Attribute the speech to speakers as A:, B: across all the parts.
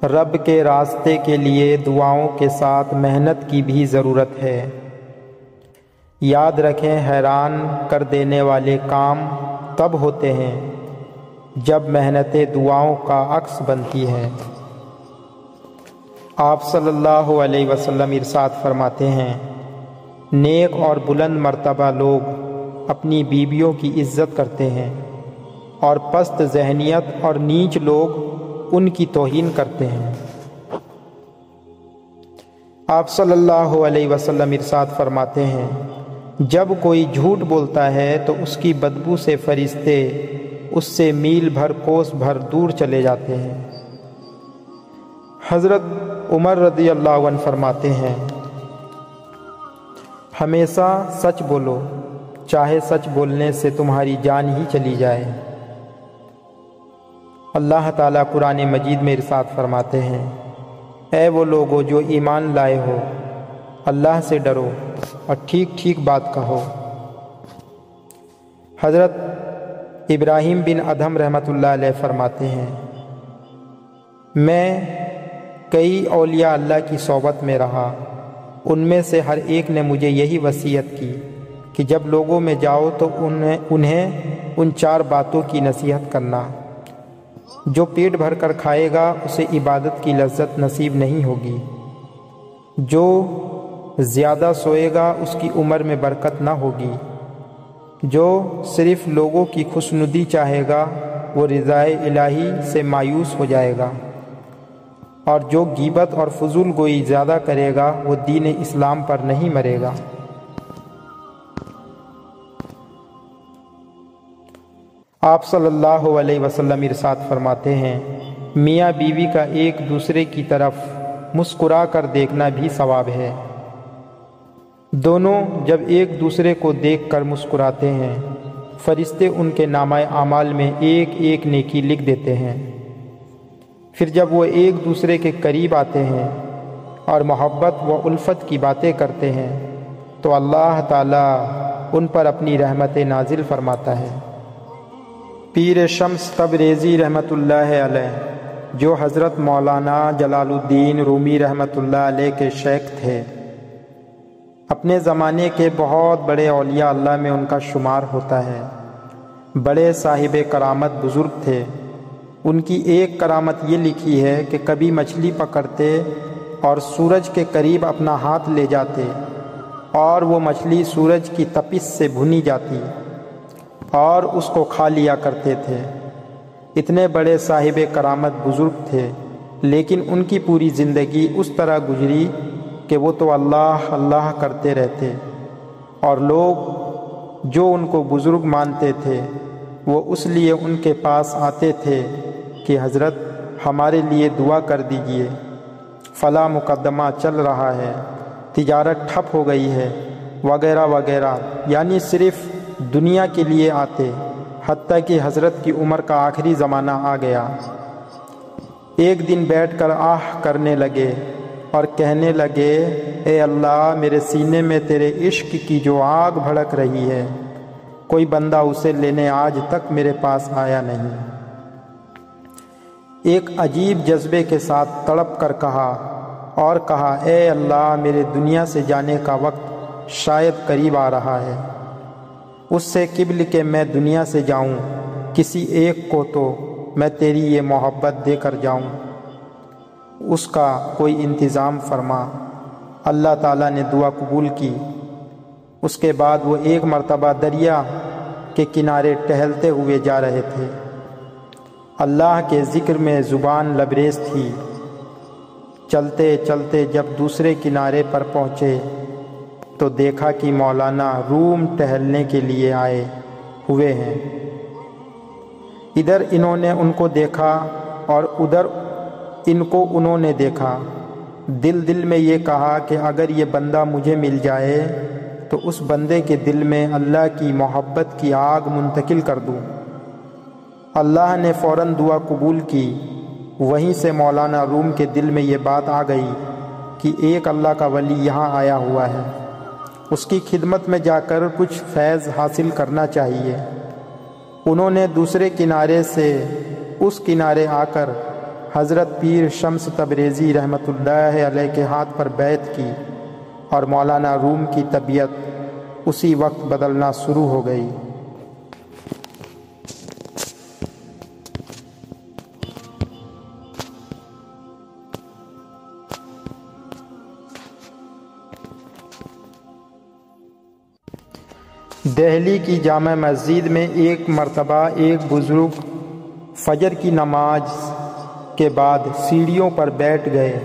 A: رب کے راستے کے لیے دعاؤں کے ساتھ محنت کی بھی ضرورت ہے۔ یاد رکھیں، حیران کر دینے والے کام تب ہوتے ہیں جب محنتیں دعاؤں کا عکس بنتی ہیں۔ آپ صلی اللہ علیہ وسلم ارشاد فرماتے ہیں، نیک اور بلند مرتبہ لوگ اپنی بیویوں کی عزت کرتے ہیں اور پست ذہنیت اور نیچ لوگ ان کی توہین کرتے ہیں۔ آپ صلی اللہ علیہ وسلم ارشاد فرماتے ہیں، جب کوئی جھوٹ بولتا ہے تو اس کی بدبو سے فرشتے اس سے میل بھر کوس بھر دور چلے جاتے ہیں۔ حضرت عمر رضی اللہ عنہ فرماتے ہیں، ہمیشہ سچ بولو، چاہے سچ بولنے سے تمہاری جان ہی چلی جائے۔ اللہ تعالیٰ قرآن مجید میں ارشاد فرماتے ہیں، اے وہ لوگو جو ایمان لائے ہو، اللہ سے ڈرو اور ٹھیک ٹھیک بات کہو۔ حضرت ابراہیم بن ادھم رحمۃ اللہ علیہ فرماتے ہیں، میں کئی اولیاء اللہ کی صحبت میں رہا، ان میں سے ہر ایک نے مجھے یہی وصیت کی کہ جب لوگوں میں جاؤ تو انہیں ان 4 باتوں کی نصیحت کرنا۔ جو پیٹ بھر کر کھائے گا اسے عبادت کی لذت نصیب نہیں ہوگی، جو زیادہ سوئے گا اس کی عمر میں برکت نہ ہوگی، جو صرف لوگوں کی خوشنودی چاہے گا وہ رضائے الہی سے مایوس ہو جائے گا، اور جو غیبت اور فضول گوئی زیادہ کرے گا وہ دین اسلام پر نہیں مرے گا۔ آپ صلی اللہ علیہ وسلم ارشاد فرماتے ہیں، میاں بیوی کا ایک دوسرے کی طرف مسکرا کر دیکھنا بھی ثواب ہے۔ دونوں جب ایک دوسرے کو دیکھ کر مسکراتے ہیں، فرشتے ان کے نامہ اعمال میں ایک ایک نیکی لکھ دیتے ہیں۔ پھر جب وہ ایک دوسرے کے قریب آتے ہیں اور محبت و الفت کی باتیں کرتے ہیں تو اللہ تعالیٰ ان پر اپنی رحمت نازل فرماتا ہے۔ پیر شمس تبریزی رحمۃ اللہ علیہ، جو حضرت مولانا جلال الدین رومی رحمۃ اللہ علیہ کے شیخ تھے، اپنے زمانے کے بہت بڑے اولیاء اللہ میں ان کا شمار ہوتا ہے۔ بڑے صاحب کرامت بزرگ تھے۔ ان کی ایک کرامت یہ لکھی ہے کہ کبھی مچھلی پکڑتے اور سورج کے قریب اپنا ہاتھ لے جاتے اور وہ مچھلی سورج کی تپش سے بھنی جاتی اور اس کو کھا لیا کرتے تھے۔ اتنے بڑے صاحب کرامت بزرگ تھے، لیکن ان کی پوری زندگی اس طرح گزری کہ وہ تو اللہ اللہ کرتے رہتے، اور لوگ جو ان کو بزرگ مانتے تھے وہ اس لیے ان کے پاس آتے تھے کہ حضرت ہمارے لیے دعا کر دیجئے، فلاں مقدمہ چل رہا ہے، تجارت ٹھپ ہو گئی ہے، وغیرہ وغیرہ، یعنی صرف دنیا کے لیے آتے، حتیٰ کہ حضرت کی عمر کا آخری زمانہ آ گیا۔ ایک دن بیٹھ کر آہ کرنے لگے اور کہنے لگے، اے اللہ، میرے سینے میں تیرے عشق کی جو آگ بھڑک رہی ہے، کوئی بندہ اسے لینے آج تک میرے پاس آیا نہیں۔ ایک عجیب جذبے کے ساتھ تڑپ کر کہا، اے اللہ، میرے دنیا سے جانے کا وقت شاید قریب آ رہا ہے، اس سے قبل کہ میں دنیا سے جاؤں، کسی ایک کو تو میں تیری یہ محبت دے کر جاؤں، اس کا کوئی انتظام فرما۔ اللہ تعالیٰ نے دعا قبول کی۔ اس کے بعد وہ ایک مرتبہ دریا کے کنارے ٹہلتے ہوئے جا رہے تھے۔ اللہ کے ذکر میں زبان لبریز تھی۔ چلتے چلتے جب دوسرے کنارے پر پہنچے تو دیکھا کہ مولانا روم ٹہلنے کے لیے آئے ہوئے ہیں۔ ادھر انہوں نے ان کو دیکھا اور ادھر ان کو انہوں نے دیکھا۔ دل میں یہ کہا کہ اگر یہ بندہ مجھے مل جائے تو اس بندے کے دل میں اللہ کی محبت کی آگ منتقل کر دوں۔ اللہ نے فوراً دعا قبول کی۔ وہیں سے مولانا روم کے دل میں یہ بات آ گئی کہ ایک اللہ کا ولی یہاں آیا ہوا ہے، اس کی خدمت میں جا کر کچھ فیض حاصل کرنا چاہیے۔ انہوں نے دوسرے کنارے سے اس کنارے آ کر حضرت پیر شمس تبریزی رحمۃ اللہ علیہ کے ہاتھ پر بیعت کی اور مولانا روم کی طبیعت اسی وقت بدلنا شروع ہو گئی۔ دہلی کی جامع مسجد میں ایک مرتبہ ایک بزرگ فجر کی نماز کے بعد سیڑھیوں پر بیٹھ گئے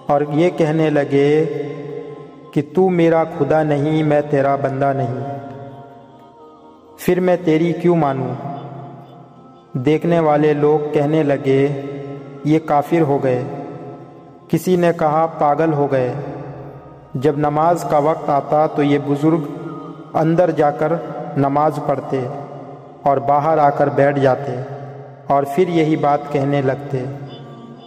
A: اور یہ کہنے لگے کہ تو میرا خدا نہیں، میں تیرا بندہ نہیں، پھر میں تیری کیوں مانوں؟ دیکھنے والے لوگ کہنے لگے یہ کافر ہو گئے، کسی نے کہا پاگل ہو گئے۔ جب نماز کا وقت آتا تو یہ بزرگ اندر جا کر نماز پڑھتے اور باہر آ کر بیٹھ جاتے اور پھر یہی بات کہنے لگتے۔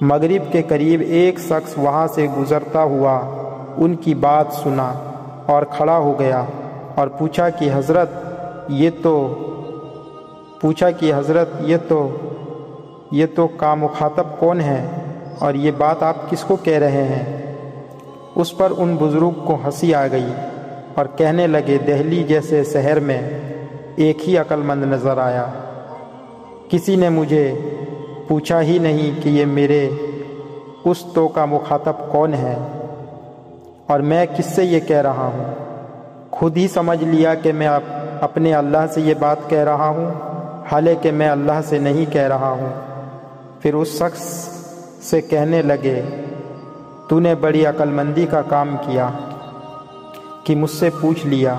A: مغرب کے قریب ایک شخص وہاں سے گزرتا ہوا ان کی بات سنا اور کھڑا ہو گیا اور پوچھا کہ حضرت یہ تو کا مخاطب کون ہے اور یہ بات آپ کس کو کہہ رہے ہیں؟ اس پر ان بزرگ کو ہنسی آ گئی اور کہنے لگے دہلی جیسے شہر میں ایک ہی عقل مند نظر آیا، کسی نے مجھے پوچھا ہی نہیں کہ یہ میرے اس تو کا مخاطب کون ہے اور میں کس سے یہ کہہ رہا ہوں۔ خود ہی سمجھ لیا کہ میں اپنے اللہ سے یہ بات کہہ رہا ہوں، حالانکہ میں اللہ سے نہیں کہہ رہا ہوں۔ پھر اس شخص سے کہنے لگے تو نے بڑی عقل مندی کا کام کیا کہ مجھ سے پوچھ لیا،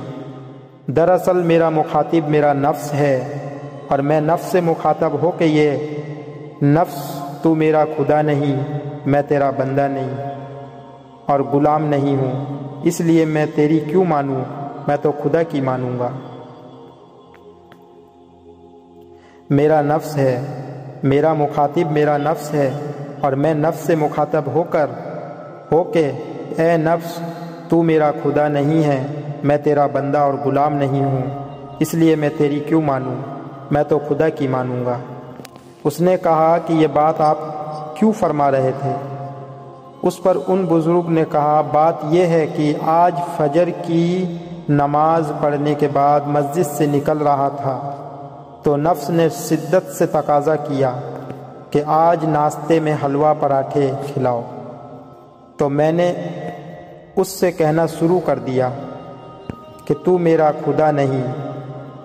A: دراصل میرا مخاطب میرا نفس ہے اور میں نفس سے مخاطب ہو کہ یہ نفس تو میرا خدا نہیں، میں تیرا بندہ نہیں اور غلام نہیں ہوں، اس لیے میں تیری کیوں مانوں، میں تو خدا کی مانوں گا۔ میرا نفس ہے، میرا مخاطب میرا نفس ہے اور میں نفس سے مخاطب ہو کے اے نفس تو میرا خدا نہیں ہے، میں تیرا بندہ اور غلام نہیں ہوں، اس لیے میں تیری کیوں مانوں، میں تو خدا کی مانوں گا۔ اس نے کہا کہ یہ بات آپ کیوں فرما رہے تھے؟ اس پر ان بزرگ نے کہا بات یہ ہے کہ آج فجر کی نماز پڑھنے کے بعد مسجد سے نکل رہا تھا تو نفس نے شدت سے تقاضا کیا کہ آج ناشتے میں حلوہ پراٹھے کھلاؤ، تو میں نے اس سے کہنا شروع کر دیا کہ تو میرا خدا نہیں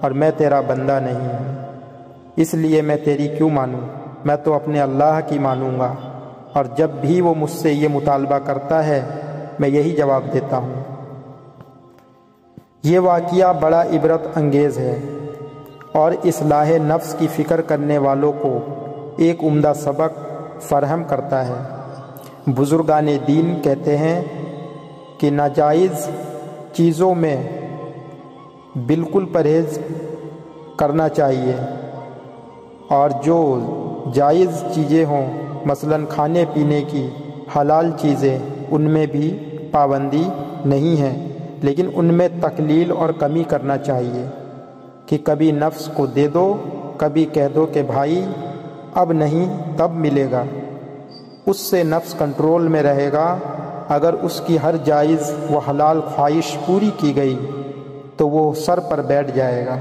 A: اور میں تیرا بندہ نہیں ہوں، اس لیے میں تیری کیوں مانوں، میں تو اپنے اللہ کی مانوں گا، اور جب بھی وہ مجھ سے یہ مطالبہ کرتا ہے میں یہی جواب دیتا ہوں۔ یہ واقعہ بڑا عبرت انگیز ہے اور اصلاح نفس کی فکر کرنے والوں کو ایک عمدہ سبق فراہم کرتا ہے۔ بزرگان دین کہتے ہیں کہ ناجائز چیزوں میں بالکل پرہیز کرنا چاہیے اور جو جائز چیزیں ہوں مثلاً کھانے پینے کی حلال چیزیں ان میں بھی پابندی نہیں ہے، لیکن ان میں تقلیل اور کمی کرنا چاہیے کہ کبھی نفس کو دے دو، کبھی کہہ دو کہ بھائی اب نہیں تب ملے گا، اس سے نفس کنٹرول میں رہے گا۔ اگر اس کی ہر جائز و حلال خواہش پوری کی گئی تو وہ سر پر بیٹھ جائے گا۔